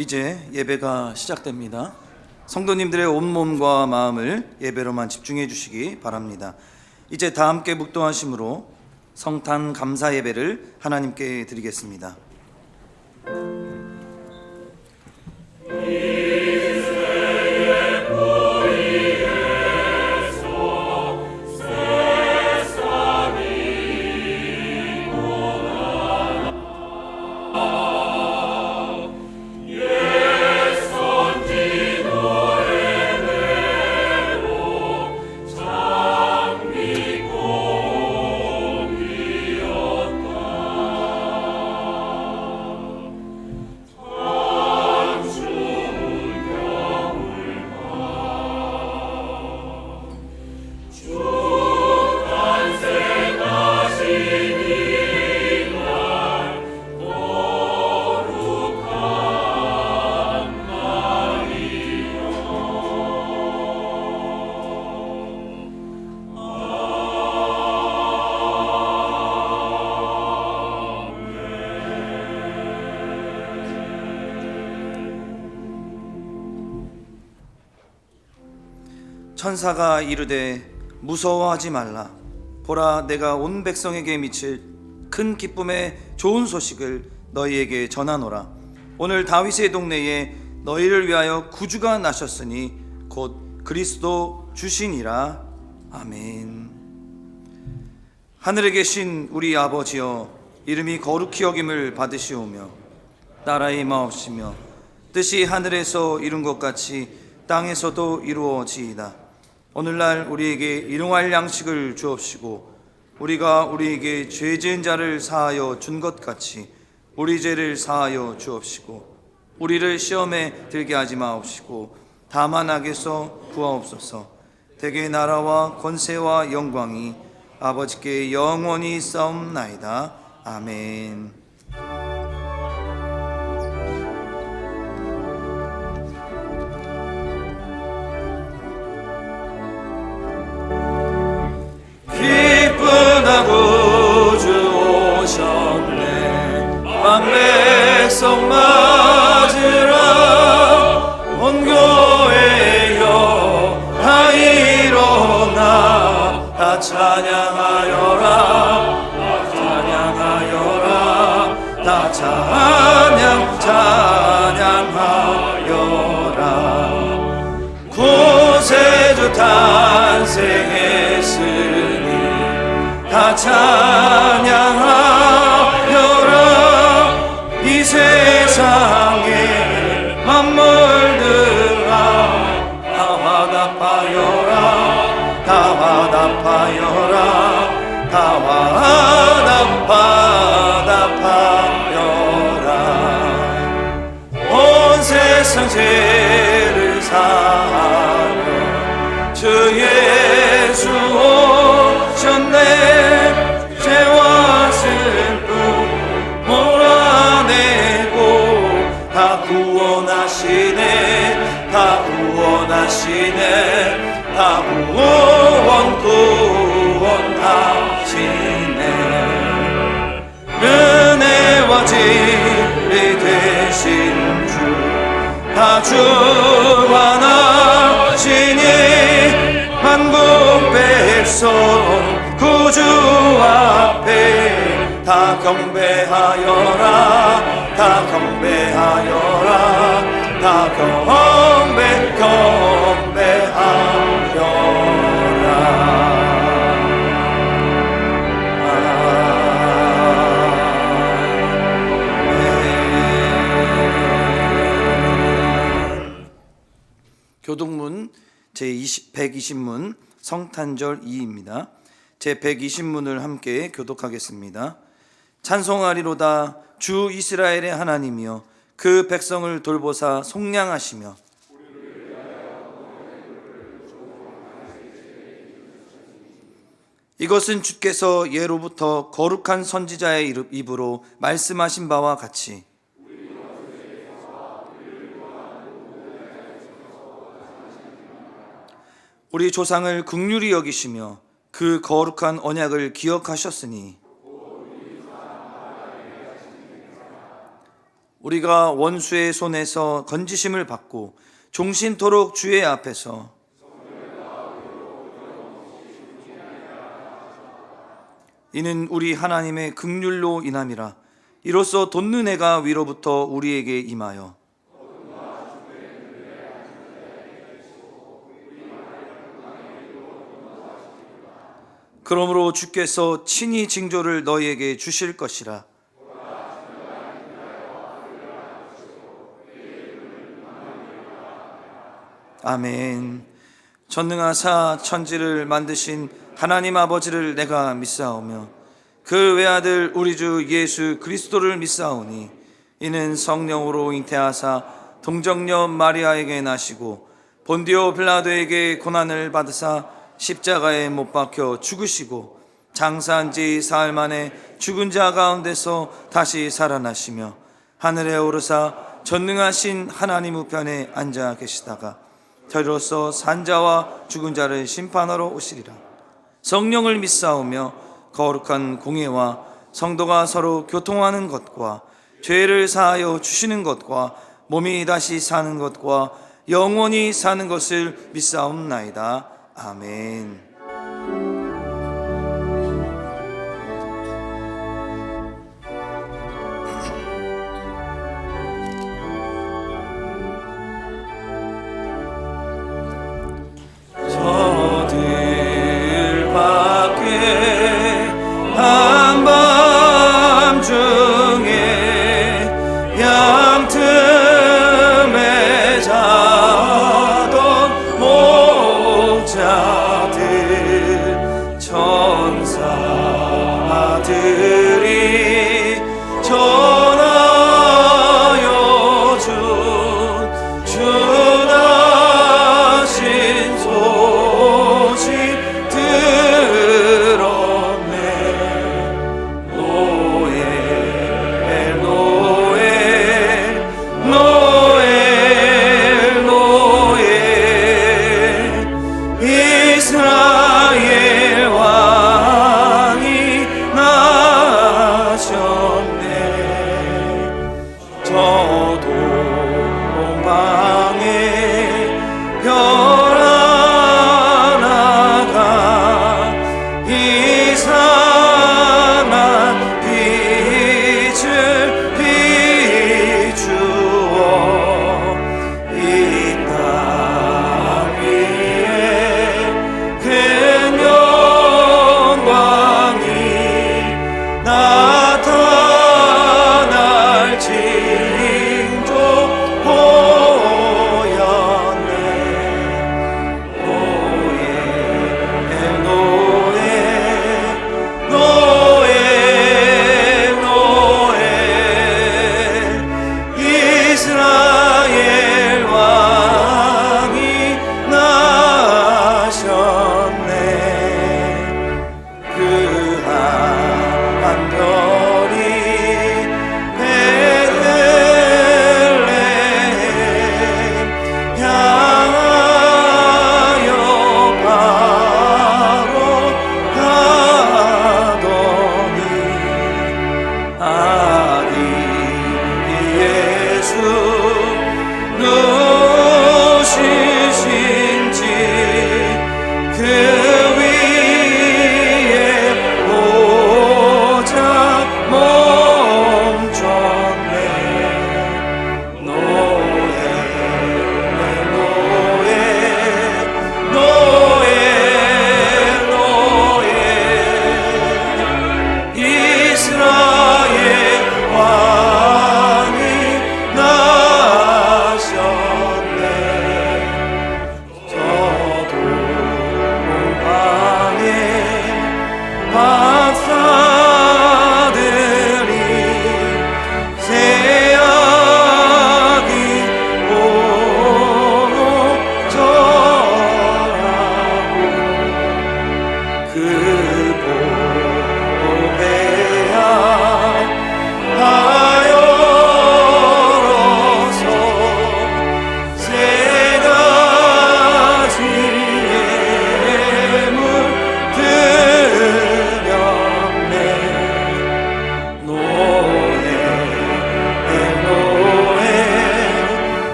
이제 예배가 시작됩니다. 성도님들의 온몸과 마음을 예배로만 집중해 주시기 바랍니다. 이제 다 함께 묵도하심으로 성탄 감사 예배를 하나님께 드리겠습니다. 천사가 이르되 무서워하지 말라. 보라, 내가 온 백성에게 미칠 큰 기쁨의 좋은 소식을 너희에게 전하노라. 오늘 다윗의 동네에 너희를 위하여 구주가 나셨으니 곧 그리스도 주시니라. 아멘. 하늘에 계신 우리 아버지여, 이름이 거룩히 여김을 받으시오며 나라의 마옵시며 뜻이 하늘에서 이룬 것 같이 땅에서도 이루어지이다. 오늘날 우리에게 일용할 양식을 주옵시고 우리가 우리에게 죄 지은 자를 사하여 준 것 같이 우리 죄를 사하여 주옵시고 우리를 시험에 들게 하지 마옵시고 다만 악에서 구하옵소서. 대개 나라와 권세와 영광이 아버지께 영원히 있사옵나이다. 아멘. 구주 오셨네. 백성 맞으라. 온 교회여 다 일어나 다 찬양하여라. 다 찬양하여라. 다 찬양하여라. 구세주 탄생했으니 다 찬양하여라. 이 세상에 만물들아 다 화답하여라. 다 화답하여라. 다 화답하여라. 온 세상 죄를 사하여 주 예수 오셨네. 죄와 슬픔 몰아내고 다 구원하시네. 다 구원하시네. 다 구원하시네. 은혜와 진리 되신 주 다 주관하시니 만국 백성 구주 앞에 다 경배하여라. 다 경배하여라. 다 경배하여라. 교동문 제120문 성탄절 2입니다. 제120문을 함께 교독하겠습니다. 찬송하리로다. 주 이스라엘의 하나님이여, 그 백성을 돌보사 속량하시며 이것은 주께서 예로부터 거룩한 선지자의 입으로 말씀하신 바와 같이 우리 조상을 긍휼히 여기시며 그 거룩한 언약을 기억하셨으니 우리가 원수의 손에서 건지심을 받고 종신토록 주의 앞에서 이는 우리 하나님의 긍휼로 인함이라. 이로써 돋는 해가 위로부터 우리에게 임하여 그러므로 주께서 친히 징조를 너희에게 주실 것이라. 아멘. 전능하사 천지를 만드신 하나님 아버지를 내가 믿사오며 그 외아들 우리 주 예수 그리스도를 믿사오니 이는 성령으로 잉태하사 동정녀 마리아에게 나시고 본디오 빌라도에게 고난을 받으사 십자가에 못 박혀 죽으시고 장사한 지 사흘 만에 죽은 자 가운데서 다시 살아나시며 하늘에 오르사 전능하신 하나님 우편에 앉아 계시다가 저리로서 산자와 죽은 자를 심판하러 오시리라. 성령을 믿사오며 거룩한 공예와 성도가 서로 교통하는 것과 죄를 사하여 주시는 것과 몸이 다시 사는 것과 영원히 사는 것을 믿사옵나이다. 아멘. Yeah.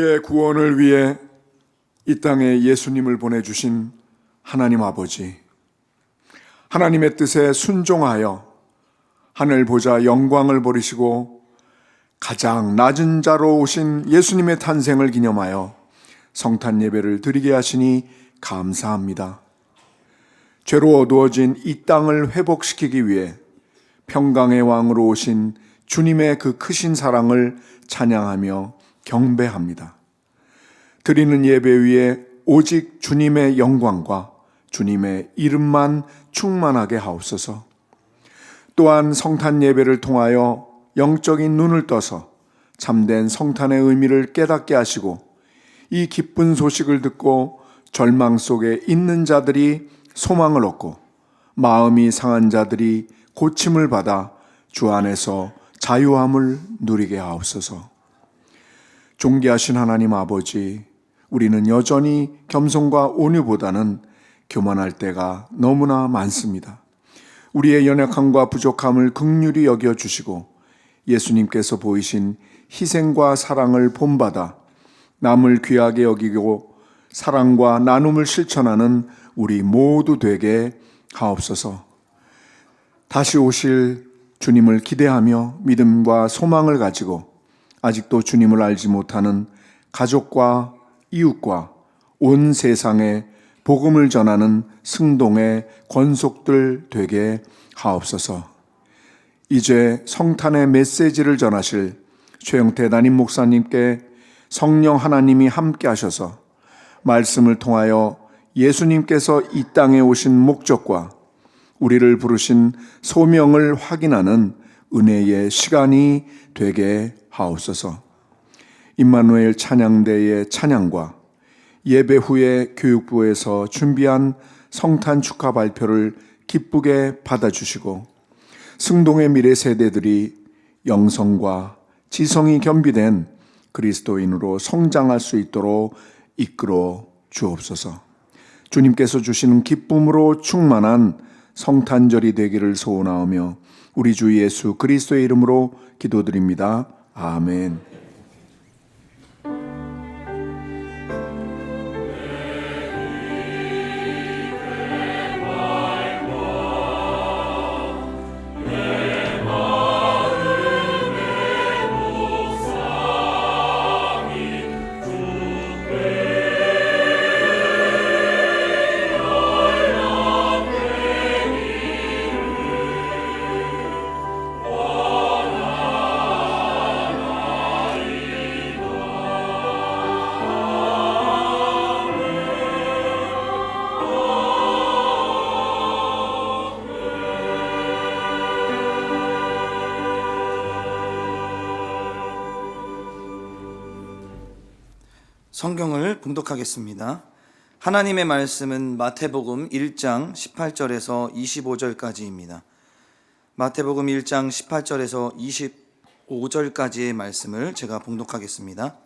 우리의 구원을 위해 이 땅에 예수님을 보내주신 하나님 아버지, 하나님의 뜻에 순종하여 하늘 보좌 영광을 버리시고 가장 낮은 자로 오신 예수님의 탄생을 기념하여 성탄 예배를 드리게 하시니 감사합니다. 죄로 어두워진 이 땅을 회복시키기 위해 평강의 왕으로 오신 주님의 그 크신 사랑을 찬양하며 경배합니다. 드리는 예배 위에 오직 주님의 영광과 주님의 이름만 충만하게 하옵소서. 또한 성탄 예배를 통하여 영적인 눈을 떠서 참된 성탄의 의미를 깨닫게 하시고 이 기쁜 소식을 듣고 절망 속에 있는 자들이 소망을 얻고 마음이 상한 자들이 고침을 받아 주 안에서 자유함을 누리게 하옵소서. 존귀하신 하나님 아버지, 우리는 여전히 겸손과 온유보다는 교만할 때가 너무나 많습니다. 우리의 연약함과 부족함을 긍휼히 여겨주시고 예수님께서 보이신 희생과 사랑을 본받아 남을 귀하게 여기고 사랑과 나눔을 실천하는 우리 모두 되게 하옵소서. 다시 오실 주님을 기대하며 믿음과 소망을 가지고 아직도 주님을 알지 못하는 가족과 이웃과 온 세상에 복음을 전하는 승동의 권속들 되게 하옵소서. 이제 성탄의 메시지를 전하실 최영태 담임 목사님께 성령 하나님이 함께 하셔서 말씀을 통하여 예수님께서 이 땅에 오신 목적과 우리를 부르신 소명을 확인하는 은혜의 시간이 되게 하옵소서. 임마누엘 찬양대의 찬양과 예배 후에 교육부에서 준비한 성탄 축하 발표를 기쁘게 받아주시고 승동의 미래 세대들이 영성과 지성이 겸비된 그리스도인으로 성장할 수 있도록 이끌어 주옵소서. 주님께서 주시는 기쁨으로 충만한 성탄절이 되기를 소원하오며 우리 주 예수 그리스도의 이름으로 기도드립니다. 아멘. 성경을 봉독하겠습니다. 하나님의 말씀은 마태복음 1장 18절에서 25절까지입니다. 마태복음 1장 18절에서 25절까지의 말씀을 제가 봉독하겠습니다.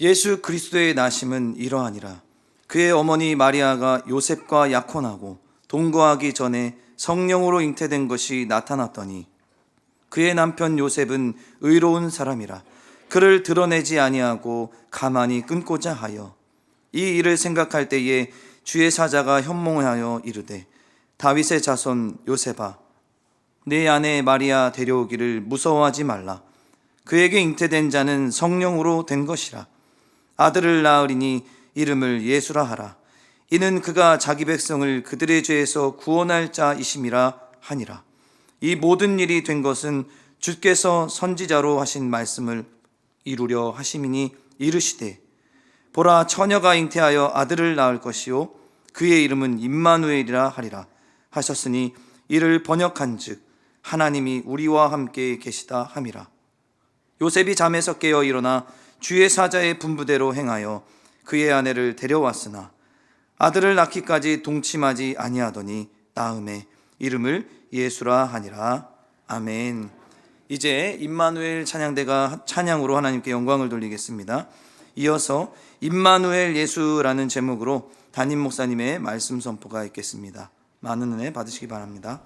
예수 그리스도의 나심은 이러하니라. 그의 어머니 마리아가 요셉과 약혼하고 동거하기 전에 성령으로 잉태된 것이 나타났더니 그의 남편 요셉은 의로운 사람이라 그를 드러내지 아니하고 가만히 끊고자 하여 이 일을 생각할 때에 주의 사자가 현몽하여 이르되 다윗의 자손 요셉아 내 아내 마리아 데려오기를 무서워하지 말라. 그에게 잉태된 자는 성령으로 된 것이라. 아들을 낳으리니 이름을 예수라 하라. 이는 그가 자기 백성을 그들의 죄에서 구원할 자이심이라 하니라. 이 모든 일이 된 것은 주께서 선지자로 하신 말씀을 이루려 하심이니 이르시되 보라 처녀가 잉태하여 아들을 낳을 것이요 그의 이름은 임마누엘이라 하리라 하셨으니 이를 번역한즉 하나님이 우리와 함께 계시다 함이라. 요셉이 잠에서 깨어 일어나 주의 사자의 분부대로 행하여 그의 아내를 데려왔으나 아들을 낳기까지 동침하지 아니하더니 낳음에 이름을 예수라 하니라. 아멘. 이제 임마누엘 찬양대가 찬양으로 하나님께 영광을 돌리겠습니다. 이어서 임마누엘 예수라는 제목으로 담임 목사님의 말씀 선포가 있겠습니다. 많은 은혜 받으시기 바랍니다.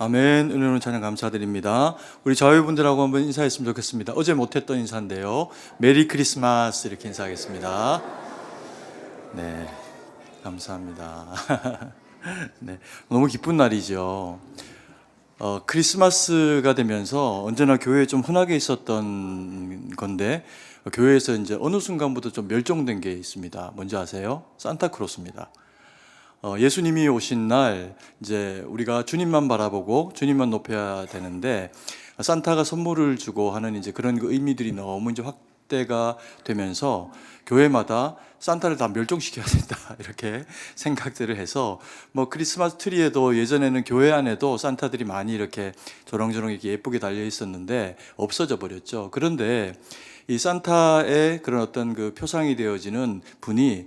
아멘. 은혜로운 찬양 감사드립니다. 우리 자유분들하고 한번 인사했으면 좋겠습니다. 어제 못했던 인사인데요. 메리 크리스마스 이렇게 인사하겠습니다. 네, 감사합니다. 네, 너무 기쁜 날이죠. 크리스마스가 되면서 언제나 교회에 좀 흔하게 있었던 건데 교회에서 이제 어느 순간부터 좀 멸종된 게 있습니다. 뭔지 아세요? 산타크로스입니다. 예수님이 오신 날 이제 우리가 주님만 바라보고 주님만 높여야 되는데 산타가 선물을 주고 하는 이제 그런 그 의미들이 너무 이제 확대가 되면서 교회마다 산타를 다 멸종시켜야 된다 이렇게 생각들을 해서 뭐 크리스마스 트리에도 예전에는 교회 안에도 산타들이 많이 이렇게 조롱조롱 이렇게 예쁘게 달려 있었는데 없어져 버렸죠. 그런데 이 산타의 그런 어떤 그 표상이 되어지는 분이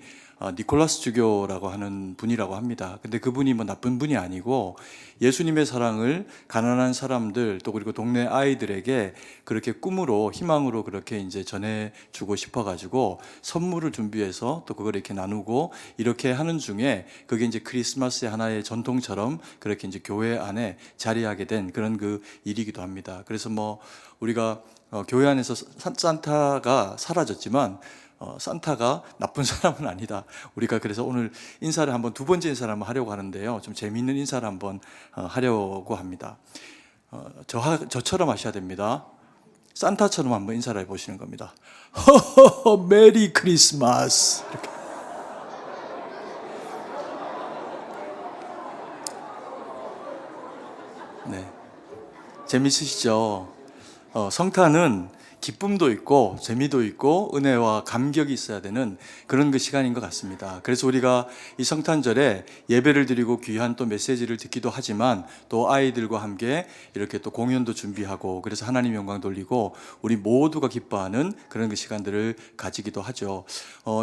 니콜라스 주교라고 하는 분이라고 합니다. 근데 그분이 뭐 나쁜 분이 아니고 예수님의 사랑을 가난한 사람들 또 그리고 동네 아이들에게 그렇게 꿈으로 희망으로 그렇게 이제 전해주고 싶어가지고 선물을 준비해서 또 그걸 이렇게 나누고 이렇게 하는 중에 그게 이제 크리스마스의 하나의 전통처럼 그렇게 이제 교회 안에 자리하게 된 그런 그 일이기도 합니다. 그래서 뭐 우리가 교회 안에서 산타가 사라졌지만 산타가 나쁜 사람은 아니다. 우리가 그래서 오늘 인사를 한번 두 번째 인사를 한번 하려고 하는데요. 좀 재미있는 인사를 한번 하려고 합니다. 저처럼 하셔야 됩니다. 산타처럼 한번 인사를 해보시는 겁니다. 허허허 메리 크리스마스. 이렇게. 네, 재밌으시죠? 성탄은 기쁨도 있고 재미도 있고 은혜와 감격이 있어야 되는 그런 그 시간인 것 같습니다. 그래서 우리가 이 성탄절에 예배를 드리고 귀한 또 메시지를 듣기도 하지만 또 아이들과 함께 이렇게 또 공연도 준비하고 그래서 하나님 영광 돌리고 우리 모두가 기뻐하는 그런 그 시간들을 가지기도 하죠.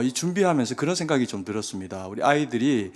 이 준비하면서 그런 생각이 좀 들었습니다. 우리 아이들이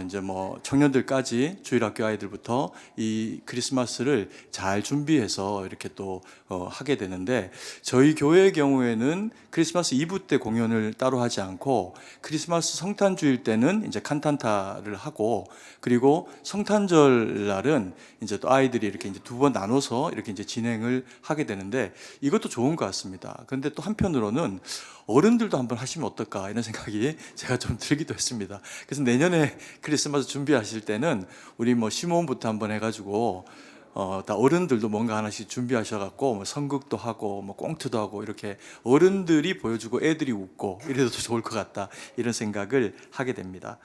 이제 뭐 청년들까지 주일학교 아이들부터 이 크리스마스를 잘 준비해서 이렇게 또 하게 되는데 저희 교회의 경우에는 크리스마스 이브 때 공연을 따로 하지 않고 크리스마스 성탄주일 때는 이제 칸탄타를 하고 그리고 성탄절 날은 이제 또 아이들이 이렇게 이제 두 번 나눠서 이렇게 이제 진행을 하게 되는데 이것도 좋은 것 같습니다. 그런데 또 한편으로는 어른들도 한번 하시면 어떨까 이런 생각이 제가 좀 들기도 했습니다. 그래서 내년에 크리스마스 준비하실 때는 우리 뭐 시몬부터 한번 해가지고 다 어른들도 뭔가 하나씩 준비하셔갖고 뭐 선극도 하고 뭐 꽁트도 하고 이렇게 어른들이 보여주고 애들이 웃고 이래도 좋을 것 같다 이런 생각을 하게 됩니다.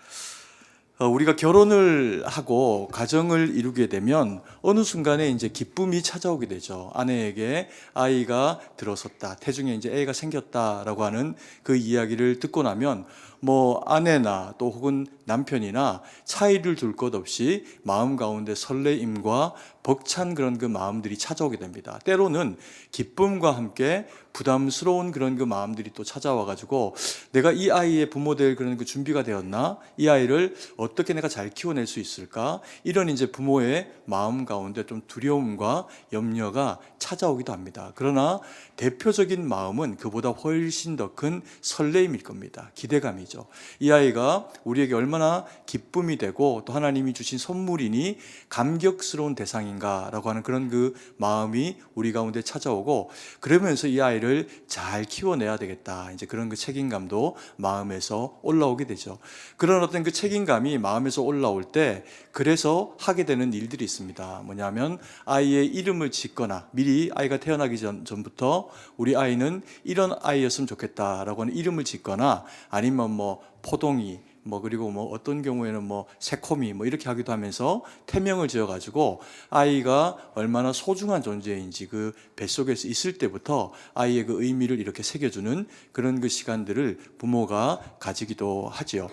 우리가 결혼을 하고 가정을 이루게 되면 어느 순간에 이제 기쁨이 찾아오게 되죠. 아내에게 아이가 들어섰다, 태중에 이제 애가 생겼다라고 하는 그 이야기를 듣고 나면 뭐 아내나 또 혹은 남편이나 차이를 둘 것 없이 마음 가운데 설레임과 벅찬 그런 그 마음들이 찾아오게 됩니다. 때로는 기쁨과 함께 부담스러운 그런 그 마음들이 또 찾아와 가지고 내가 이 아이의 부모 될 그런 그 준비가 되었나? 이 아이를 어떻게 내가 잘 키워낼 수 있을까? 이런 이제 부모의 마음 가운데 좀 두려움과 염려가 찾아오기도 합니다. 그러나 대표적인 마음은 그보다 훨씬 더 큰 설레임일 겁니다. 기대감이죠. 이 아이가 우리에게 얼마나 기쁨이 되고 또 하나님이 주신 선물이니 감격스러운 대상인가라고 하는 그런 그 마음이 우리 가운데 찾아오고 그러면서 이 아이를 잘 키워내야 되겠다. 이제 그런 그 책임감도 마음에서 올라오게 되죠. 그런 어떤 그 책임감이 마음에서 올라올 때 그래서 하게 되는 일들이 있습니다. 뭐냐면 아이의 이름을 짓거나 미리 아이가 태어나기 전부터 우리 아이는 이런 아이였으면 좋겠다라고 하는 이름을 짓거나 아니면 뭐 포동이 뭐 그리고 뭐 어떤 경우에는 뭐 새코미 뭐 이렇게 하기도 하면서 태명을 지어 가지고 아이가 얼마나 소중한 존재인지 그 뱃속에서 있을 때부터 아이의 그 의미를 이렇게 새겨주는 그런 그 시간들을 부모가 가지기도 하지요.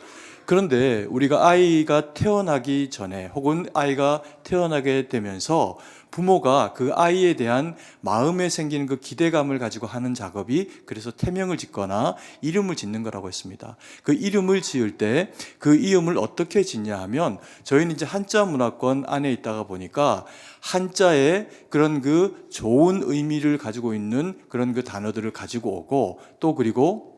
그런데 우리가 아이가 태어나기 전에 혹은 아이가 태어나게 되면서 부모가 그 아이에 대한 마음에 생기는 그 기대감을 가지고 하는 작업이 그래서 태명을 짓거나 이름을 짓는 거라고 했습니다. 그 이름을 지을 때 그 이름을 어떻게 짓냐 하면 저희는 이제 한자 문화권 안에 있다가 보니까 한자에 그런 그 좋은 의미를 가지고 있는 그런 그 단어들을 가지고 오고 또 그리고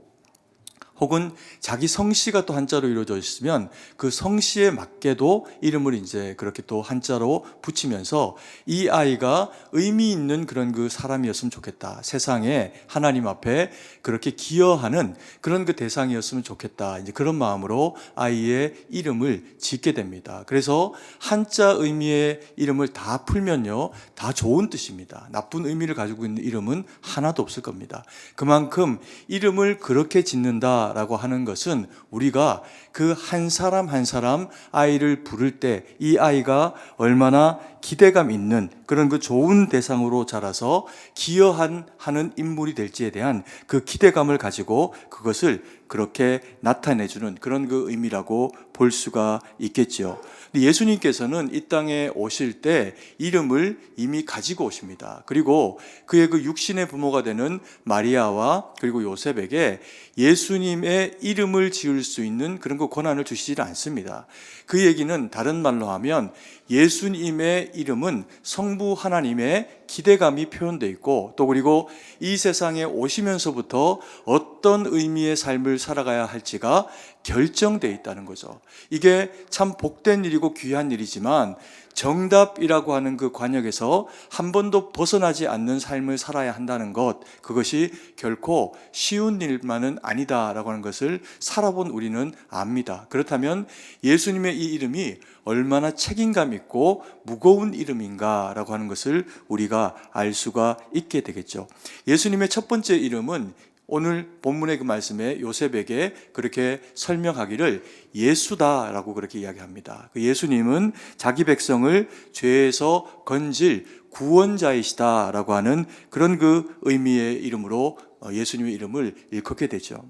혹은 자기 성씨가 또 한자로 이루어져 있으면 그 성씨에 맞게도 이름을 이제 그렇게 또 한자로 붙이면서 이 아이가 의미 있는 그런 그 사람이었으면 좋겠다. 세상에 하나님 앞에 그렇게 기여하는 그런 그 대상이었으면 좋겠다. 이제 그런 마음으로 아이의 이름을 짓게 됩니다. 그래서 한자 의미의 이름을 다 풀면요, 다 좋은 뜻입니다. 나쁜 의미를 가지고 있는 이름은 하나도 없을 겁니다. 그만큼 이름을 그렇게 짓는다. 라고 하는 것은 우리가 그 한 사람 한 사람 아이를 부를 때 이 아이가 얼마나 기대감 있는 그런 그 좋은 대상으로 자라서 기여하는 인물이 될지에 대한 그 기대감을 가지고 그것을 그렇게 나타내주는 그런 그 의미라고 볼 수가 있겠죠. 예수님께서는 이 땅에 오실 때 이름을 이미 가지고 오십니다. 그리고 그의 그 육신의 부모가 되는 마리아와 그리고 요셉에게 예수님의 이름을 지을 수 있는 그런 그 권한을 주시지 않습니다. 그 얘기는 다른 말로 하면 예수님의 이름은 성부 하나님의 기대감이 표현되어 있고, 또 그리고 이 세상에 오시면서부터 어떤 의미의 삶을 살아가야 할지가 결정되어 있다는 거죠. 이게 참 복된 일이고 귀한 일이지만 정답이라고 하는 그 관역에서 한 번도 벗어나지 않는 삶을 살아야 한다는 것, 그것이 결코 쉬운 일만은 아니다라고 하는 것을 살아본 우리는 압니다. 그렇다면 예수님의 이 이름이 얼마나 책임감 있고 무거운 이름인가라고 하는 것을 우리가 알 수가 있게 되겠죠. 예수님의 첫 번째 이름은 오늘 본문의 그 말씀에 요셉에게 그렇게 설명하기를 예수다라고 그렇게 이야기합니다. 그 예수님은 자기 백성을 죄에서 건질 구원자이시다라고 하는 그런 그 의미의 이름으로 예수님의 이름을 일컫게 되죠.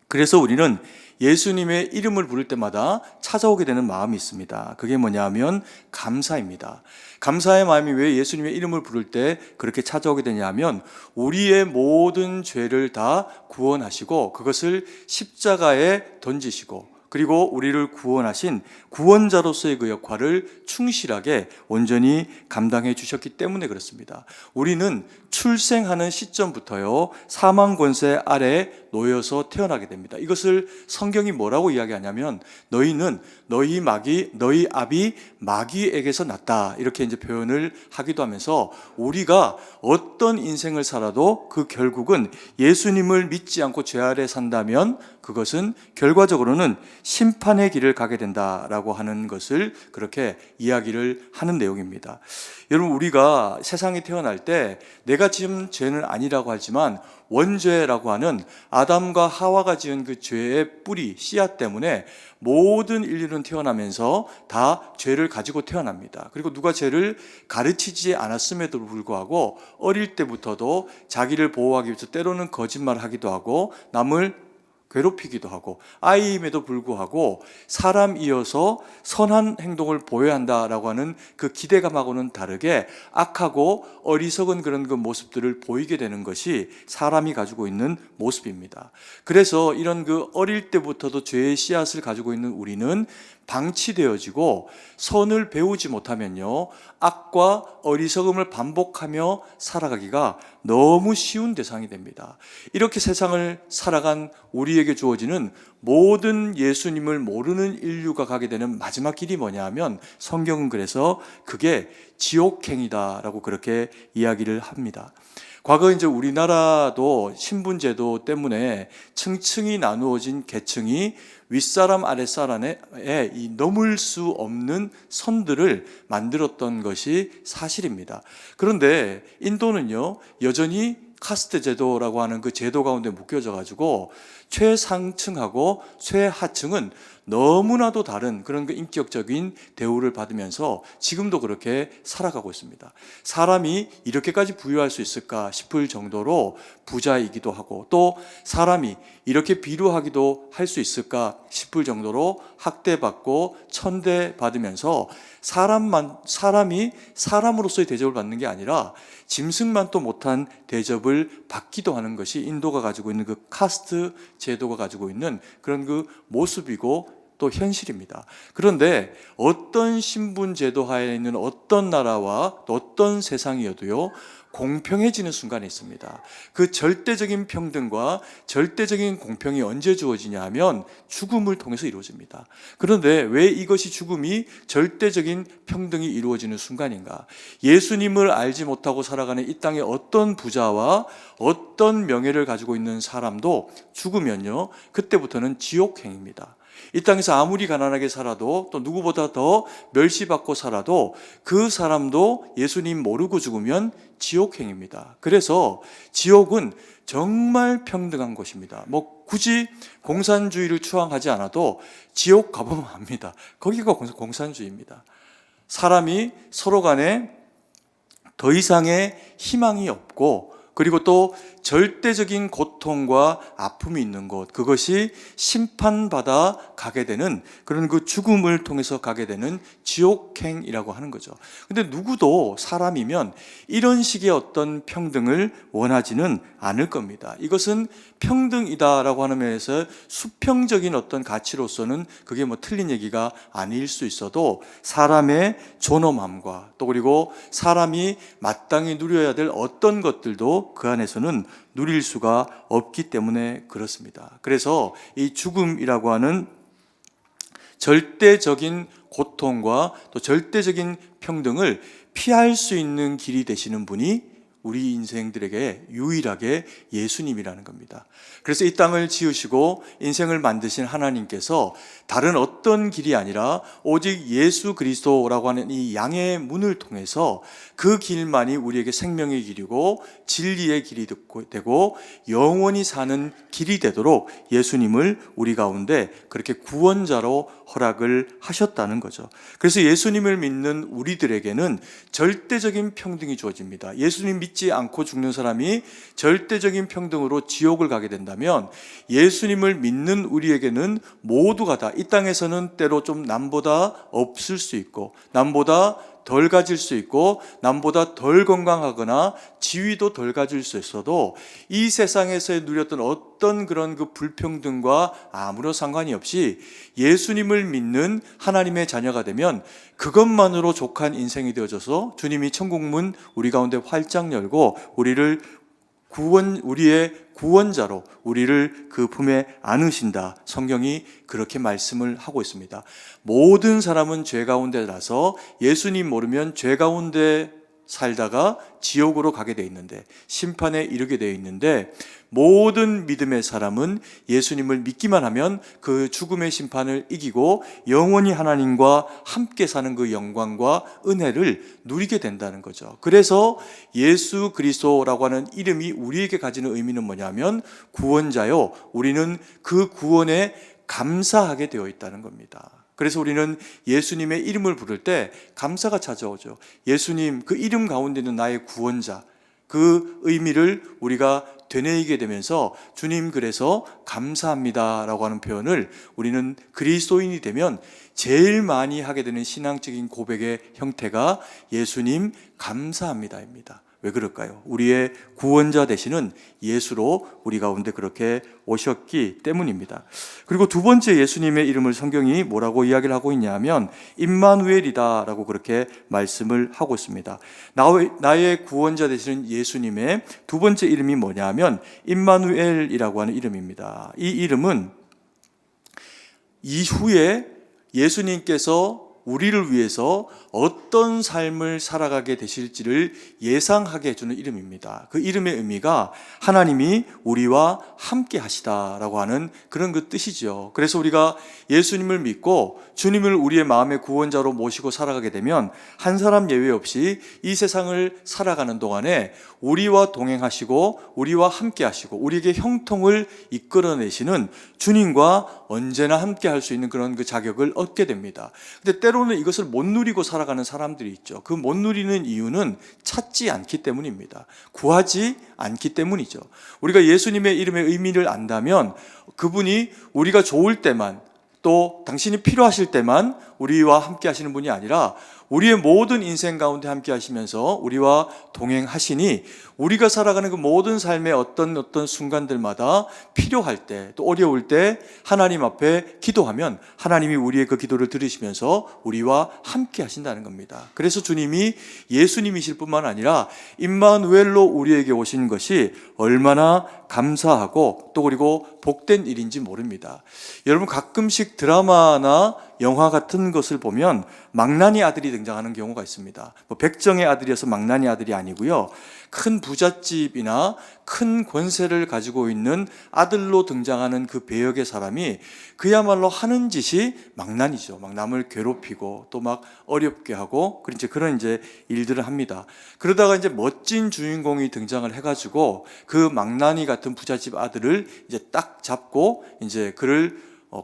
그래서 우리는 예수님의 이름을 부를 때마다 찾아오게 되는 마음이 있습니다. 그게 뭐냐 하면 감사입니다. 감사의 마음이 왜 예수님의 이름을 부를 때 그렇게 찾아오게 되냐 하면 우리의 모든 죄를 다 구원하시고 그것을 십자가에 던지시고 그리고 우리를 구원하신 구원자로서의 그 역할을 충실하게 온전히 감당해 주셨기 때문에 그렇습니다. 우리는 출생하는 시점부터요 사망 권세 아래 놓여서 태어나게 됩니다. 이것을 성경이 뭐라고 이야기하냐면 너희는 너희 아비 마귀에게서 났다 이렇게 이제 표현을 하기도 하면서 우리가 어떤 인생을 살아도 그 결국은 예수님을 믿지 않고 죄 아래 산다면 그것은 결과적으로는 심판의 길을 가게 된다라고 하는 것을 그렇게 이야기를 하는 내용입니다. 여러분 우리가 세상에 태어날 때 내가 지은 죄는 아니라고 하지만 원죄라고 하는 아담과 하와가 지은 그 죄의 뿌리, 씨앗 때문에 모든 인류는 태어나면서 다 죄를 가지고 태어납니다. 그리고 누가 죄를 가르치지 않았음에도 불구하고 어릴 때부터도 자기를 보호하기 위해서 때로는 거짓말을 하기도 하고 남을 괴롭히기도 하고 아이임에도 불구하고 사람이어서 선한 행동을 보여야 한다라고 하는 그 기대감하고는 다르게 악하고 어리석은 그런 그 모습들을 보이게 되는 것이 사람이 가지고 있는 모습입니다. 그래서 이런 그 어릴 때부터도 죄의 씨앗을 가지고 있는 우리는 방치되어지고 선을 배우지 못하면요 악과 어리석음을 반복하며 살아가기가 너무 쉬운 대상이 됩니다. 이렇게 세상을 살아간 우리에게 주어지는 모든 예수님을 모르는 인류가 가게 되는 마지막 길이 뭐냐 하면 성경은 그래서 그게 지옥행이다라고 그렇게 이야기를 합니다. 과거 이제 우리나라도 신분제도 때문에 층층이 나누어진 계층이 윗사람 아랫사람에 이 넘을 수 없는 선들을 만들었던 것이 사실입니다. 그런데 인도는요 여전히 카스트 제도라고 하는 그 제도 가운데 묶여져 가지고 최상층하고 최하층은 너무나도 다른 그런 그 인격적인 대우를 받으면서 지금도 그렇게 살아가고 있습니다. 사람이 이렇게까지 부유할 수 있을까 싶을 정도로 부자이기도 하고 또 사람이 이렇게 비루하기도 할 수 있을까 싶을 정도로 학대받고 천대받으면서 사람이 사람으로서의 대접을 받는 게 아니라 짐승만도 못한 대접을 받기도 하는 것이 인도가 가지고 있는 그 카스트 제도가 가지고 있는 그런 그 모습이고 또 현실입니다. 그런데 어떤 신분 제도 하에 있는 어떤 나라와 또 어떤 세상이어도요 공평해지는 순간이 있습니다. 그 절대적인 평등과 절대적인 공평이 언제 주어지냐 하면 죽음을 통해서 이루어집니다. 그런데 왜 이것이 죽음이 절대적인 평등이 이루어지는 순간인가? 예수님을 알지 못하고 살아가는 이 땅의 어떤 부자와 어떤 명예를 가지고 있는 사람도 죽으면요 그때부터는 지옥행입니다. 이 땅에서 아무리 가난하게 살아도 또 누구보다 더 멸시받고 살아도 그 사람도 예수님 모르고 죽으면 지옥행입니다. 그래서 지옥은 정말 평등한 곳입니다. 뭐 굳이 공산주의를 추앙하지 않아도 지옥 가보면 압니다. 거기가 공산주의입니다. 사람이 서로 간에 더 이상의 희망이 없고 그리고 또 절대적인 고통과 아픔이 있는 곳, 그것이 심판받아 가게 되는 그런 그 죽음을 통해서 가게 되는 지옥행이라고 하는 거죠. 근데 누구도 사람이면 이런 식의 어떤 평등을 원하지는 않을 겁니다. 이것은 평등이다라고 하는 면에서 수평적인 어떤 가치로서는 그게 뭐 틀린 얘기가 아닐 수 있어도 사람의 존엄함과 또 그리고 사람이 마땅히 누려야 될 어떤 것들도 그 안에서는 누릴 수가 없기 때문에 그렇습니다. 그래서 이 죽음이라고 하는 절대적인 고통과 또 절대적인 평등을 피할 수 있는 길이 되시는 분이 우리 인생들에게 유일하게 예수님이라는 겁니다. 그래서 이 땅을 지으시고 인생을 만드신 하나님께서 다른 어떤 길이 아니라 오직 예수 그리스도라고 하는 이 양의 문을 통해서 그 길만이 우리에게 생명의 길이고 진리의 길이 되고 영원히 사는 길이 되도록 예수님을 우리 가운데 그렇게 구원자로 허락을 하셨다는 거죠. 그래서 예수님을 믿는 우리들에게는 절대적인 평등이 주어집니다. 예수님 믿지 않고 죽는 사람이 절대적인 평등으로 지옥을 가게 된다면 예수님을 믿는 우리에게는 모두가 다 이 땅에서는 때로 좀 남보다 없을 수 있고 남보다 덜 가질 수 있고 남보다 덜 건강하거나 지위도 덜 가질 수 있어도 이 세상에서 누렸던 어떤 그런 그 불평등과 아무런 상관이 없이 예수님을 믿는 하나님의 자녀가 되면 그것만으로 족한 인생이 되어져서 주님이 천국문 우리 가운데 활짝 열고 우리의 구원자로 우리를 그 품에 안으신다. 성경이 그렇게 말씀을 하고 있습니다. 모든 사람은 죄 가운데 나서 예수님 모르면 죄 가운데 살다가 지옥으로 가게 돼 있는데 심판에 이르게 되어 있는데 모든 믿음의 사람은 예수님을 믿기만 하면 그 죽음의 심판을 이기고 영원히 하나님과 함께 사는 그 영광과 은혜를 누리게 된다는 거죠. 그래서 예수 그리스도라고 하는 이름이 우리에게 가지는 의미는 뭐냐면 구원자요. 우리는 그 구원에 감사하게 되어 있다는 겁니다. 그래서 우리는 예수님의 이름을 부를 때 감사가 찾아오죠. 예수님, 그 이름 가운데 있는 나의 구원자, 그 의미를 우리가 되뇌이게 되면서 주님 그래서 감사합니다라고 하는 표현을 우리는 그리스도인이 되면 제일 많이 하게 되는 신앙적인 고백의 형태가 예수님 감사합니다입니다. 왜 그럴까요? 우리의 구원자 되시는 예수로 우리 가운데 그렇게 오셨기 때문입니다. 그리고 두 번째 예수님의 이름을 성경이 뭐라고 이야기를 하고 있냐면 임마누엘이다라고 그렇게 말씀을 하고 있습니다. 나의 구원자 되시는 예수님의 두 번째 이름이 뭐냐면 임마누엘이라고 하는 이름입니다. 이 이름은 이후에 예수님께서 우리를 위해서 어떤 삶을 살아가게 되실지를 예상하게 해주는 이름입니다. 그 이름의 의미가 하나님이 우리와 함께 하시다라고 하는 그런 그 뜻이죠. 그래서 우리가 예수님을 믿고 주님을 우리의 마음의 구원자로 모시고 살아가게 되면 한 사람 예외 없이 이 세상을 살아가는 동안에 우리와 동행하시고 우리와 함께 하시고 우리에게 형통을 이끌어내시는 주님과 언제나 함께 할 수 있는 그런 그 자격을 얻게 됩니다. 근데 때로는 이것을 못 누리고 살아가는 사람들이 있죠. 그 못 누리는 이유는 찾지 않기 때문입니다. 구하지 않기 때문이죠. 우리가 예수님의 이름의 의미를 안다면 그분이 우리가 좋을 때만 또 당신이 필요하실 때만 우리와 함께 하시는 분이 아니라 우리의 모든 인생 가운데 함께 하시면서 우리와 동행하시니 우리가 살아가는 그 모든 삶의 어떤 순간들마다 필요할 때 또 어려울 때 하나님 앞에 기도하면 하나님이 우리의 그 기도를 들으시면서 우리와 함께 하신다는 겁니다. 그래서 주님이 예수님이실 뿐만 아니라 임마누엘로 우리에게 오신 것이 얼마나 감사하고 또 그리고 복된 일인지 모릅니다. 여러분 가끔씩 드라마나 영화 같은 것을 보면 망나니 아들이 등장하는 경우가 있습니다. 백정의 아들이어서 망나니 아들이 아니고요. 큰 부잣집이나 큰 권세를 가지고 있는 아들로 등장하는 그 배역의 사람이 그야말로 하는 짓이 망나니죠. 막 남을 괴롭히고 또 막 어렵게 하고 그런 일들을 합니다. 그러다가 이제 멋진 주인공이 등장을 해가지고 그 망나니 같은 부잣집 아들을 이제 딱 잡고 이제 그를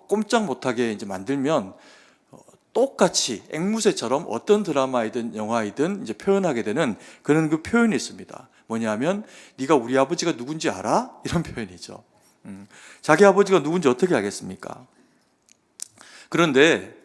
꼼짝 못하게 이제 만들면 똑같이 앵무새처럼 어떤 드라마이든 영화이든 이제 표현하게 되는 그런 그 표현이 있습니다. 뭐냐면 네가 우리 아버지가 누군지 알아? 이런 표현이죠. 자기 아버지가 누군지 어떻게 알겠습니까? 그런데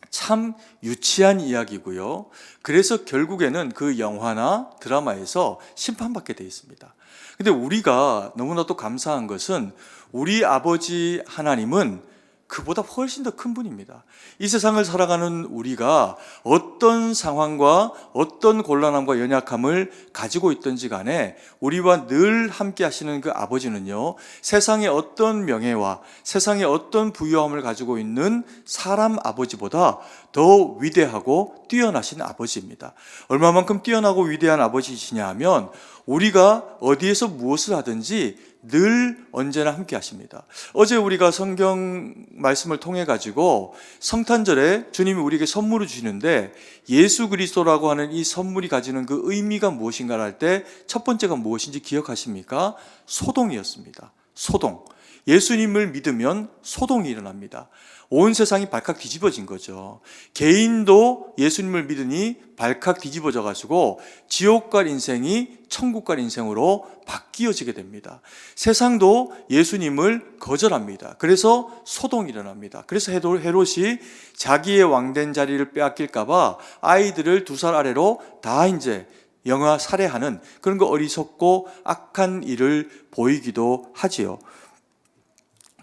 참 유치한 이야기고요. 그래서 결국에는 그 영화나 드라마에서 심판받게 돼 있습니다. 근데 우리가 너무나도 감사한 것은 우리 아버지 하나님은 그보다 훨씬 더 큰 분입니다. 이 세상을 살아가는 우리가 어떤 상황과 어떤 곤란함과 연약함을 가지고 있든지 간에 우리와 늘 함께 하시는 그 아버지는요, 세상의 어떤 명예와 세상의 어떤 부유함을 가지고 있는 사람 아버지보다 더 위대하고 뛰어나신 아버지입니다. 얼마만큼 뛰어나고 위대한 아버지시냐 하면 우리가 어디에서 무엇을 하든지 늘 언제나 함께 하십니다. 어제 우리가 성경 말씀을 통해 가지고 성탄절에 주님이 우리에게 선물을 주시는데 예수 그리스도라고 하는 이 선물이 가지는 그 의미가 무엇인가 할 때 첫 번째가 무엇인지 기억하십니까? 소동이었습니다. 소동. 예수님을 믿으면 소동이 일어납니다. 온 세상이 발칵 뒤집어진 거죠. 개인도 예수님을 믿으니 발칵 뒤집어져 가지고 지옥 갈 인생이 천국 갈 인생으로 바뀌어지게 됩니다. 세상도 예수님을 거절합니다. 그래서 소동이 일어납니다. 그래서 헤롯이 자기의 왕된 자리를 빼앗길까 봐 아이들을 2살 아래로 다 이제 영아 살해하는 그런 거 어리석고 악한 일을 보이기도 하지요.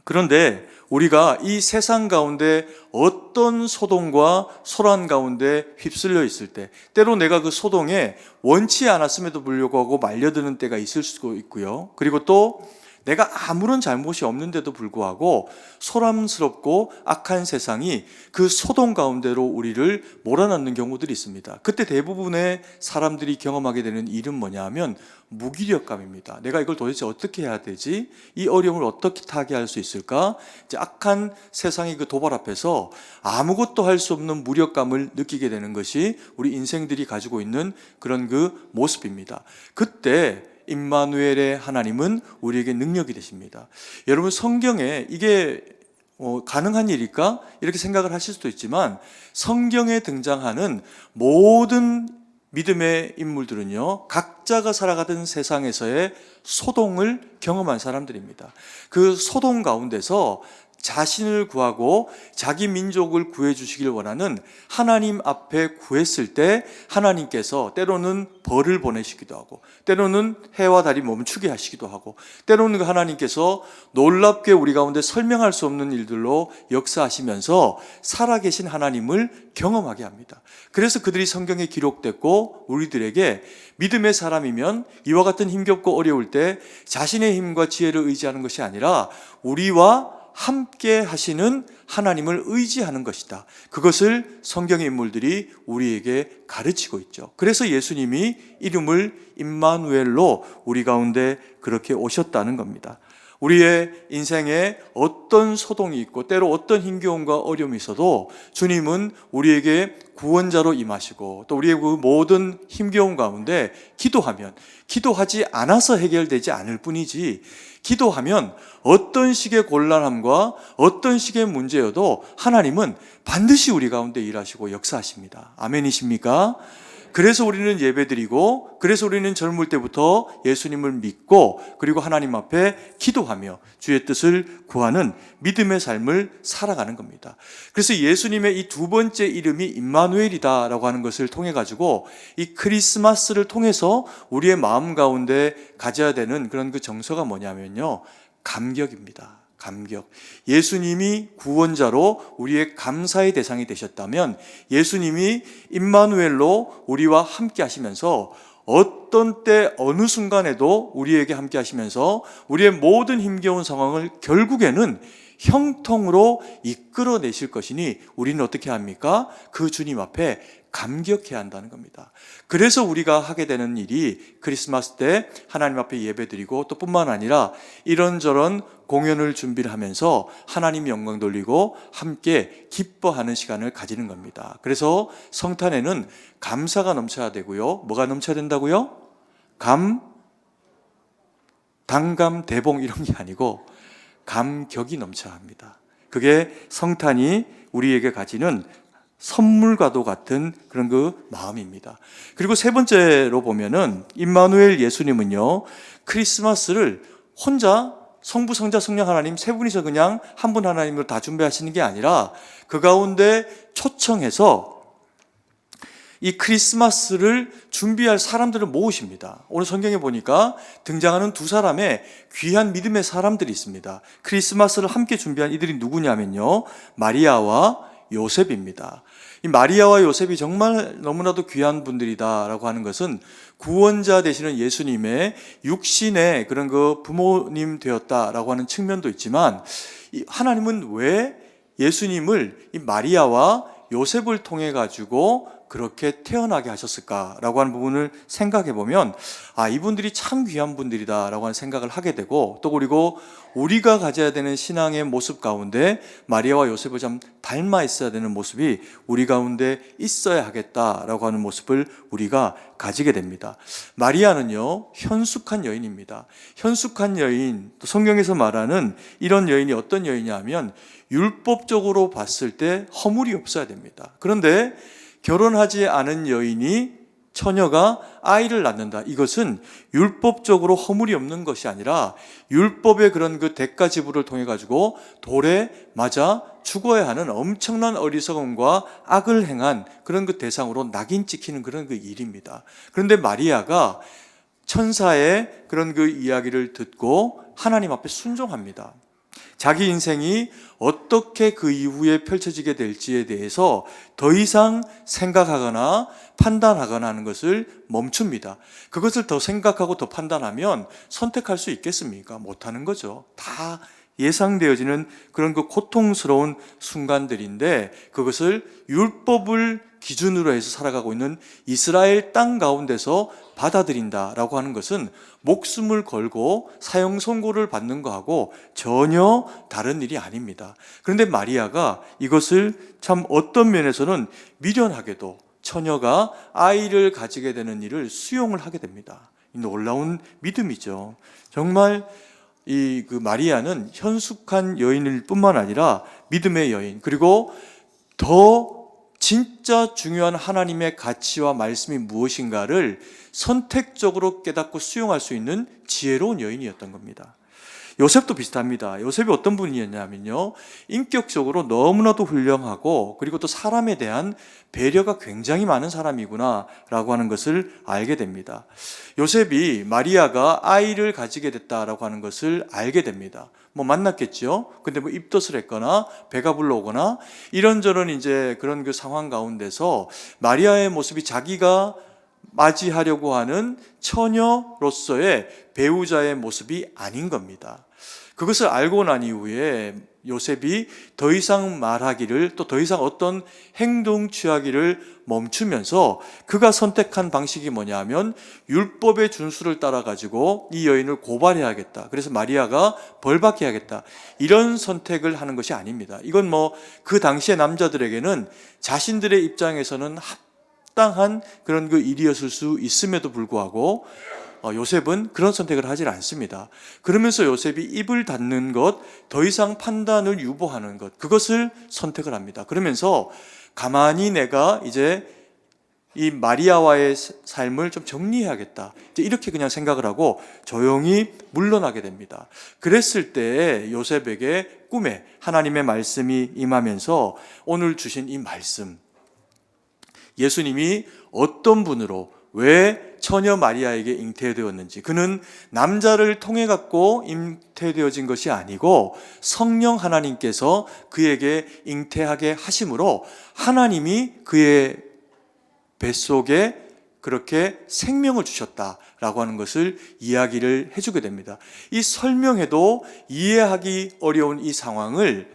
그런데 우리가 이 세상 가운데 어떤 소동과 소란 가운데 휩쓸려 있을 때, 때로 내가 그 소동에 원치 않았음에도 불구하고 말려드는 때가 있을 수도 있고요. 그리고 또 내가 아무런 잘못이 없는데도 불구하고 소란스럽고 악한 세상이 그 소동 가운데로 우리를 몰아넣는 경우들이 있습니다. 그때 대부분의 사람들이 경험하게 되는 일은 뭐냐 하면 무기력감입니다. 내가 이걸 도대체 어떻게 해야 되지? 이 어려움을 어떻게 타게 할 수 있을까? 이제 악한 세상의 그 도발 앞에서 아무것도 할 수 없는 무력감을 느끼게 되는 것이 우리 인생들이 가지고 있는 그런 그 모습입니다. 그때 임마누엘의 하나님은 우리에게 능력이 되십니다. 여러분, 성경에 이게 가능한 일일까? 이렇게 생각을 하실 수도 있지만 성경에 등장하는 모든 믿음의 인물들은요, 각자가 살아가던 세상에서의 소동을 경험한 사람들입니다. 그 소동 가운데서 자신을 구하고 자기 민족을 구해주시길 원하는 하나님 앞에 구했을 때 하나님께서 때로는 벌을 보내시기도 하고 때로는 해와 달이 멈추게 하시기도 하고 때로는 하나님께서 놀랍게 우리 가운데 설명할 수 없는 일들로 역사하시면서 살아계신 하나님을 경험하게 합니다. 그래서 그들이 성경에 기록됐고 우리들에게 믿음의 사람이면 이와 같은 힘겹고 어려울 때 자신의 힘과 지혜를 의지하는 것이 아니라 우리와 함께 하시는 하나님을 의지하는 것이다. 그것을 성경의 인물들이 우리에게 가르치고 있죠. 그래서 예수님이 이름을 임마누엘로 우리 가운데 그렇게 오셨다는 겁니다. 우리의 인생에 어떤 소동이 있고 때로 어떤 힘겨움과 어려움이 있어도 주님은 우리에게 구원자로 임하시고 또 우리의 그 모든 힘겨움 가운데 기도하지 않아서 해결되지 않을 뿐이지 기도하면 어떤 식의 곤란함과 어떤 식의 문제여도 하나님은 반드시 우리 가운데 일하시고 역사하십니다. 아멘이십니까? 그래서 우리는 예배드리고 그래서 우리는 젊을 때부터 예수님을 믿고 그리고 하나님 앞에 기도하며 주의 뜻을 구하는 믿음의 삶을 살아가는 겁니다. 그래서 예수님의 이 두 번째 이름이 임마누엘이다라고 하는 것을 통해 가지고 이 크리스마스를 통해서 우리의 마음 가운데 가져야 되는 그런 그 정서가 뭐냐면요, 감격입니다. 감격. 예수님이 구원자로 우리의 감사의 대상이 되셨다면 예수님이 임마누엘로 우리와 함께 하시면서 어떤 때 어느 순간에도 우리에게 함께 하시면서 우리의 모든 힘겨운 상황을 결국에는 형통으로 이끌어내실 것이니 우리는 어떻게 합니까? 그 주님 앞에 감격해야 한다는 겁니다. 그래서 우리가 하게 되는 일이 크리스마스 때 하나님 앞에 예배드리고 또 뿐만 아니라 이런저런 공연을 준비를 하면서 하나님 영광 돌리고 함께 기뻐하는 시간을 가지는 겁니다. 그래서 성탄에는 감사가 넘쳐야 되고요. 뭐가 넘쳐야 된다고요? 당감, 대봉 이런 게 아니고 감격이 넘쳐야 합니다. 그게 성탄이 우리에게 가지는 선물과도 같은 그런 그 마음입니다. 그리고 세 번째로 보면은 임마누엘 예수님은요, 크리스마스를 혼자 성부, 성자, 성령 하나님 세 분이서 그냥 한 분 하나님으로 다 준비하시는 게 아니라 그 가운데 초청해서 이 크리스마스를 준비할 사람들을 모으십니다. 오늘 성경에 보니까 등장하는 두 사람의 귀한 믿음의 사람들이 있습니다. 크리스마스를 함께 준비한 이들이 누구냐면요, 마리아와 요셉입니다. 이 마리아와 요셉이 정말 너무나도 귀한 분들이다라고 하는 것은 구원자 되시는 예수님의 육신의 그런 그 부모님 되었다라고 하는 측면도 있지만, 하나님은 왜 예수님을 이 마리아와 요셉을 통해 가지고 그렇게 태어나게 하셨을까라고 하는 부분을 생각해 보면, 이분들이 참 귀한 분들이다라고 하는 생각을 하게 되고, 또 그리고 우리가 가져야 되는 신앙의 모습 가운데 마리아와 요셉을 좀 닮아 있어야 되는 모습이 우리 가운데 있어야 하겠다라고 하는 모습을 우리가 가지게 됩니다. 마리아는요, 현숙한 여인입니다. 현숙한 여인, 또 성경에서 말하는 이런 여인이 어떤 여인이냐 하면 율법적으로 봤을 때 허물이 없어야 됩니다. 그런데 결혼하지 않은 여인이, 처녀가 아이를 낳는다. 이것은 율법적으로 허물이 없는 것이 아니라 율법의 그런 그 대가 지불을 통해 가지고 돌에 맞아 죽어야 하는 엄청난 어리석음과 악을 행한 그런 그 대상으로 낙인 찍히는 그런 그 일입니다. 그런데 마리아가 천사의 그런 그 이야기를 듣고 하나님 앞에 순종합니다. 자기 인생이 어떻게 그 이후에 펼쳐지게 될지에 대해서 더 이상 생각하거나 판단하거나 하는 것을 멈춥니다. 그것을 더 생각하고 더 판단하면 선택할 수 있겠습니까? 못하는 거죠. 다 예상되어지는 그런 그 고통스러운 순간들인데, 그것을 율법을 기준으로 해서 살아가고 있는 이스라엘 땅 가운데서 받아들인다라고 하는 것은 목숨을 걸고 사형 선고를 받는 거하고 전혀 다른 일이 아닙니다. 그런데 마리아가 이것을 참 어떤 면에서는 미련하게도 처녀가 아이를 가지게 되는 일을 수용을 하게 됩니다. 놀라운 믿음이죠. 정말 그 마리아는 현숙한 여인일 뿐만 아니라 믿음의 여인, 그리고 더 진짜 중요한 하나님의 가치와 말씀이 무엇인가를 선택적으로 깨닫고 수용할 수 있는 지혜로운 여인이었던 겁니다. 요셉도 비슷합니다. 요셉이 어떤 분이었냐면요, 인격적으로 너무나도 훌륭하고 그리고 또 사람에 대한 배려가 굉장히 많은 사람이구나 라고 하는 것을 알게 됩니다. 요셉이 마리아가 아이를 가지게 됐다라고 하는 것을 알게 됩니다. 만났겠죠. 근데 입덧을 했거나 배가 불러오거나 이런저런 이제 그런 그 상황 가운데서 마리아의 모습이 자기가 맞이하려고 하는 처녀로서의 배우자의 모습이 아닌 겁니다. 그것을 알고 난 이후에 요셉이 더 이상 말하기를, 또 더 이상 어떤 행동 취하기를 멈추면서 그가 선택한 방식이 뭐냐 하면 율법의 준수를 따라 가지고 이 여인을 고발해야겠다, 그래서 마리아가 벌받게 해야겠다, 이런 선택을 하는 것이 아닙니다. 이건 그 당시의 남자들에게는 자신들의 입장에서는 합당한 그런 그 일이었을 수 있음에도 불구하고 요셉은 그런 선택을 하지 않습니다. 그러면서 요셉이 입을 닫는 것, 더 이상 판단을 유보하는 것, 그것을 선택을 합니다. 그러면서 가만히 내가 이제 이 마리아와의 삶을 좀 정리해야겠다, 이제 이렇게 그냥 생각을 하고 조용히 물러나게 됩니다. 그랬을 때 요셉에게 꿈에 하나님의 말씀이 임하면서 오늘 주신 이 말씀, 예수님이 어떤 분으로 왜 처녀 마리아에게 잉태되었는지, 그는 남자를 통해 갖고 잉태되어진 것이 아니고 성령 하나님께서 그에게 잉태하게 하심으로 하나님이 그의 뱃속에 그렇게 생명을 주셨다라고 하는 것을 이야기를 해주게 됩니다. 이 설명해도 이해하기 어려운 이 상황을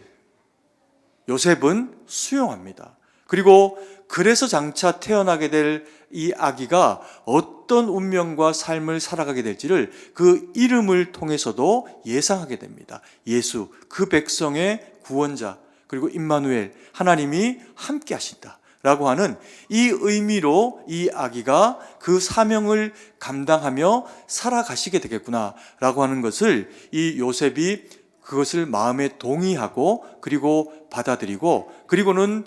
요셉은 수용합니다. 그리고 그래서 장차 태어나게 될 이 아기가 어떤 운명과 삶을 살아가게 될지를 그 이름을 통해서도 예상하게 됩니다. 예수, 그 백성의 구원자, 그리고 임마누엘, 하나님이 함께 하신다 라고 하는 이 의미로 이 아기가 그 사명을 감당하며 살아가시게 되겠구나 라고 하는 것을 이 요셉이 그것을 마음에 동의하고 그리고 받아들이고, 그리고는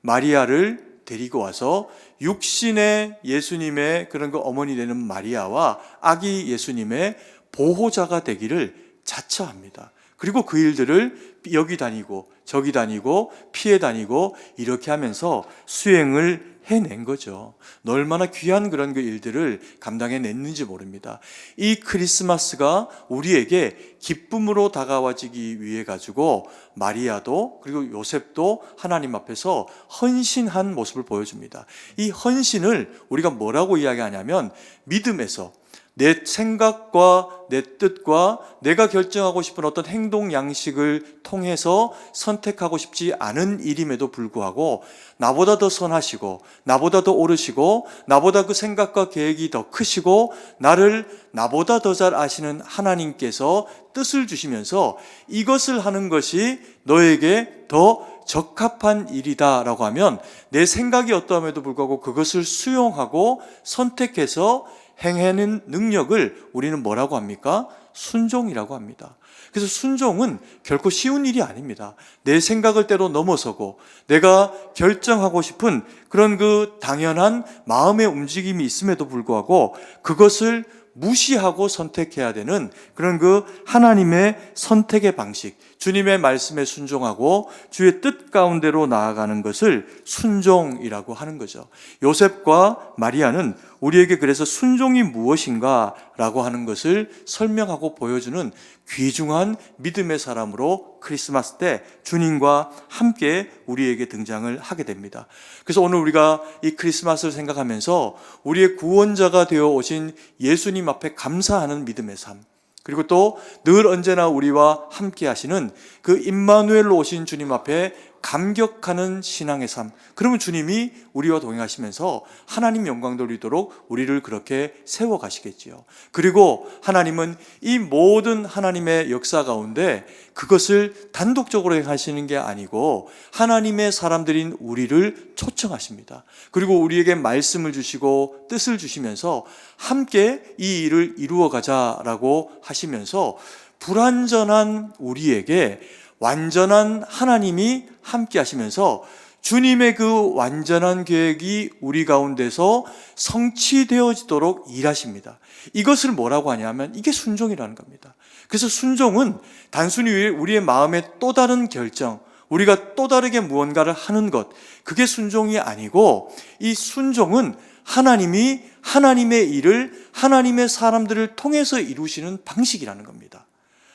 마리아를 데리고 와서 육신의 예수님의 그런 그 어머니 되는 마리아와 아기 예수님의 보호자가 되기를 자처합니다. 그리고 그 일들을 여기 다니고 저기 다니고 피해 다니고 이렇게 하면서 수행을 해낸 거죠. 얼마나 귀한 그런 그 일들을 감당해냈는지 모릅니다. 이 크리스마스가 우리에게 기쁨으로 다가와지기 위해 가지고 마리아도 그리고 요셉도 하나님 앞에서 헌신한 모습을 보여줍니다. 이 헌신을 우리가 뭐라고 이야기하냐면 믿음에서 내 생각과 내 뜻과 내가 결정하고 싶은 어떤 행동 양식을 통해서 선택하고 싶지 않은 일임에도 불구하고 나보다 더 선하시고 나보다 더 오르시고 나보다 그 생각과 계획이 더 크시고 나를 나보다 더 잘 아시는 하나님께서 뜻을 주시면서 이것을 하는 것이 너에게 더 적합한 일이다라고 하면 내 생각이 어떠함에도 불구하고 그것을 수용하고 선택해서 행하는 능력을 우리는 뭐라고 합니까? 순종이라고 합니다. 그래서 순종은 결코 쉬운 일이 아닙니다. 내 생각을 때로 넘어서고 내가 결정하고 싶은 그런 그 당연한 마음의 움직임이 있음에도 불구하고 그것을 무시하고 선택해야 되는 그런 그 하나님의 선택의 방식, 주님의 말씀에 순종하고 주의 뜻 가운데로 나아가는 것을 순종이라고 하는 거죠. 요셉과 마리아는 우리에게 그래서 순종이 무엇인가 라고 하는 것을 설명하고 보여주는 귀중한 믿음의 사람으로 크리스마스 때 주님과 함께 우리에게 등장을 하게 됩니다. 그래서 오늘 우리가 이 크리스마스를 생각하면서 우리의 구원자가 되어 오신 예수님 앞에 감사하는 믿음의 삶, 그리고 또 늘 언제나 우리와 함께 하시는 그 임마누엘로 오신 주님 앞에 감격하는 신앙의 삶. 그러면 주님이 우리와 동행하시면서 하나님 영광 돌리도록 우리를 그렇게 세워가시겠지요. 그리고 하나님은 이 모든 하나님의 역사 가운데 그것을 단독적으로 행하시는 게 아니고 하나님의 사람들인 우리를 초청하십니다. 그리고 우리에게 말씀을 주시고 뜻을 주시면서 함께 이 일을 이루어 가자라고 하시면서 불완전한 우리에게 완전한 하나님이 함께 하시면서 주님의 그 완전한 계획이 우리 가운데서 성취되어지도록 일하십니다. 이것을 뭐라고 하냐면 이게 순종이라는 겁니다. 그래서 순종은 단순히 우리의 마음의 또 다른 결정, 우리가 또 다르게 무언가를 하는 것, 그게 순종이 아니고 이 순종은 하나님이 하나님의 일을 하나님의 사람들을 통해서 이루시는 방식이라는 겁니다.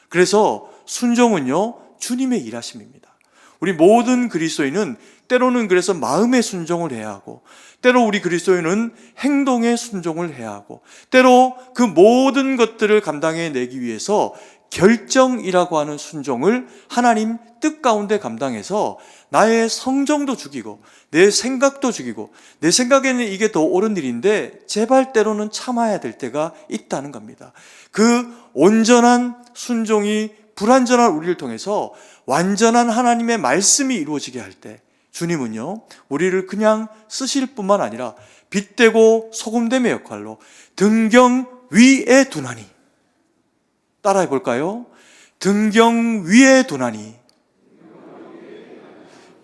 그래서 순종은요, 주님의 일하심입니다. 우리 모든 그리스도인은 때로는 그래서 마음의 순종을 해야 하고, 때로 우리 그리스도인은 행동의 순종을 해야 하고, 때로 그 모든 것들을 감당해내기 위해서 결정이라고 하는 순종을 하나님 뜻 가운데 감당해서 나의 성정도 죽이고 내 생각도 죽이고 내 생각에는 이게 더 옳은 일인데 제발 때로는 참아야 될 때가 있다는 겁니다. 그 온전한 순종이 불완전한 우리를 통해서 완전한 하나님의 말씀이 이루어지게 할 때 주님은요, 우리를 그냥 쓰실 뿐만 아니라 빛되고 소금됨의 역할로 등경 위에 두나니, 따라해 볼까요? 등경 위에 두나니,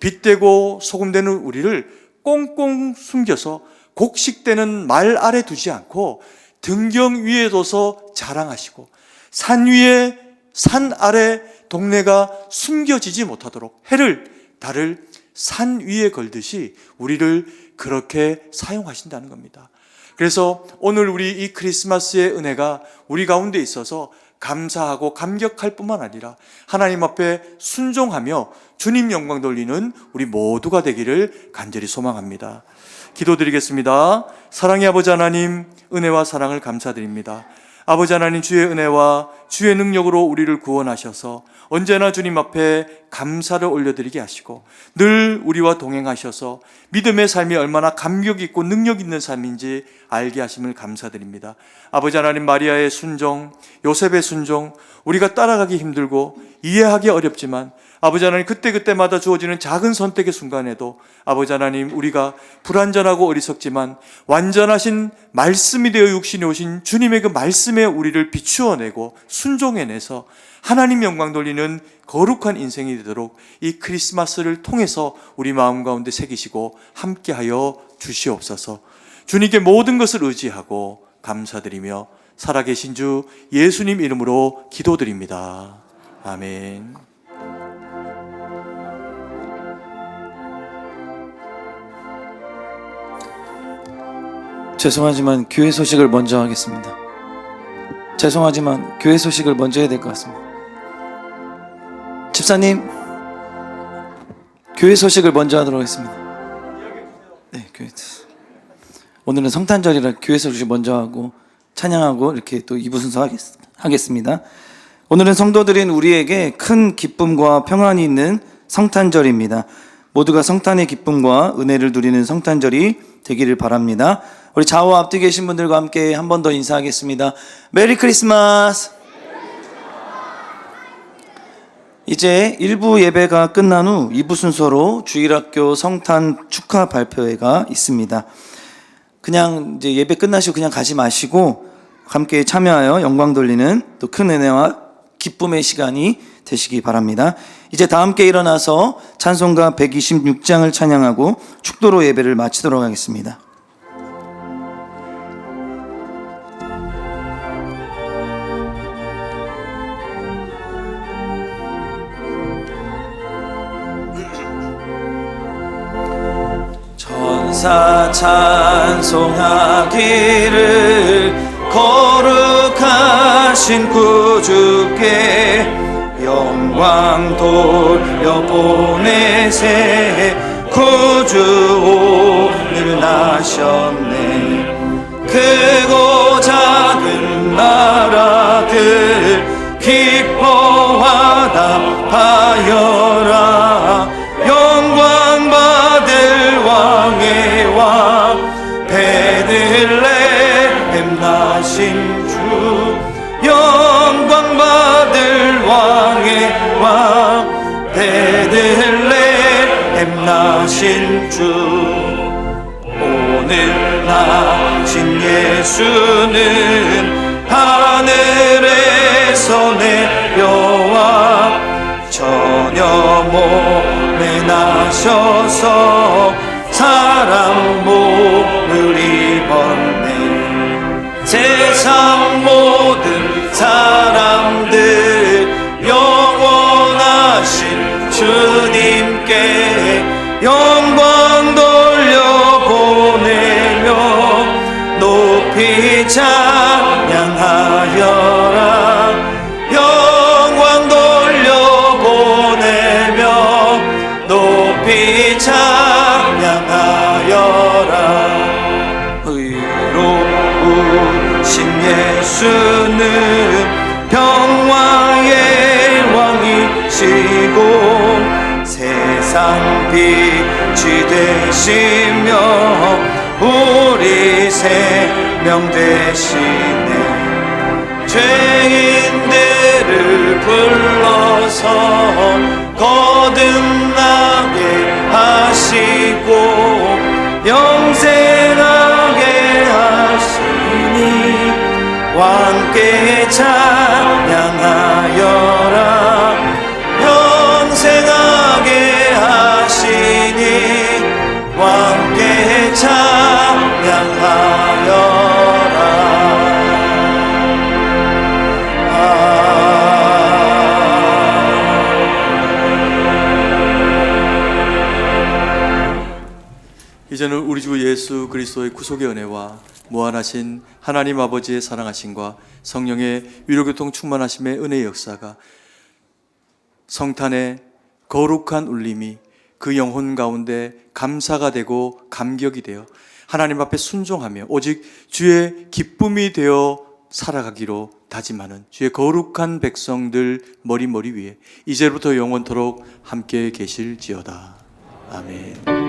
빛되고 소금되는 우리를 꽁꽁 숨겨서 곡식되는 말 아래 두지 않고 등경 위에 둬서 자랑하시고 산 위에 산 아래 동네가 숨겨지지 못하도록 해를 달을 산 위에 걸듯이 우리를 그렇게 사용하신다는 겁니다. 그래서 오늘 우리 이 크리스마스의 은혜가 우리 가운데 있어서 감사하고 감격할 뿐만 아니라 하나님 앞에 순종하며 주님 영광 돌리는 우리 모두가 되기를 간절히 소망합니다. 기도드리겠습니다. 사랑의 아버지 하나님, 은혜와 사랑을 감사드립니다. 아버지 하나님, 주의 은혜와 주의 능력으로 우리를 구원하셔서 언제나 주님 앞에 감사를 올려드리게 하시고 늘 우리와 동행하셔서 믿음의 삶이 얼마나 감격 있고 능력 있는 삶인지 알게 하심을 감사드립니다. 아버지 하나님, 마리아의 순종, 요셉의 순종, 우리가 따라가기 힘들고 이해하기 어렵지만 아버지 하나님, 그때그때마다 주어지는 작은 선택의 순간에도 아버지 하나님, 우리가 불완전하고 어리석지만 완전하신 말씀이 되어 육신이 오신 주님의 그 말씀에 우리를 비추어내고 순종해내서 하나님 영광 돌리는 거룩한 인생이 되도록 이 크리스마스를 통해서 우리 마음 가운데 새기시고 함께하여 주시옵소서. 주님께 모든 것을 의지하고 감사드리며 살아계신 주 예수님 이름으로 기도드립니다. 아멘. 죄송하지만 교회 소식을 먼저 하겠습니다. 죄송하지만 교회 소식을 먼저 해야 될 것 같습니다. 집사님, 교회 소식을 먼저 하도록 하겠습니다. 네, 교회. 오늘은 성탄절이라 교회 소식 먼저 하고 찬양하고 이렇게 또 2부 순서 하겠습니다. 오늘은 성도들인 우리에게 큰 기쁨과 평안이 있는 성탄절입니다. 모두가 성탄의 기쁨과 은혜를 누리는 성탄절이 되기를 바랍니다. 우리 좌우 앞뒤 계신 분들과 함께 한 번 더 인사하겠습니다. 메리 크리스마스! 이제 1부 예배가 끝난 후 2부 순서로 주일학교 성탄 축하 발표회가 있습니다. 그냥 이제 예배 끝나시고 그냥 가지 마시고 함께 참여하여 영광 돌리는 또 큰 은혜와 기쁨의 시간이 되시기 바랍니다. 이제 다 함께 일어나서 찬송가 126장을 찬양하고 축도로 예배를 마치도록 하겠습니다. 천사 찬송하기를 거룩하신 구주께 영광 돌려보내세. 구주 오늘 나셨네. 크고 작은 나라들 기뻐하답하여라. 영광 받을 왕의 왕 베들레헴 나신 주. 영광 받을 왕의 왕 베들레헴 나신 주. 오늘 나신 예수는 하늘에서 내려와 처녀 몸에 나셔서 사람 몸을 입었네. 세상 모든 사람들 영원하신 주님께 영광 돌려보내며 높이 찬양하여라. 영광 돌려보내며 높이 찬양하여라. 의로우신 예수는 평화의 왕이시고 세상 빛이 되시며 우리 생명 되시네. 죄인들을 불러서 거듭나게 하시고 영생하게 하시니 왕께 찬양하여라. 영생하게 하시니 왕께 찬양하여라. 이제는 우리 주 예수 그리스도의 구속의 은혜와 무한하신 하나님 아버지의 사랑하심과 성령의 위로교통 충만하심의 은혜의 역사가 성탄의 거룩한 울림이 그 영혼 가운데 감사가 되고 감격이 되어 하나님 앞에 순종하며 오직 주의 기쁨이 되어 살아가기로 다짐하는 주의 거룩한 백성들 머리 위에 이제부터 영원토록 함께 계실지어다. 아멘.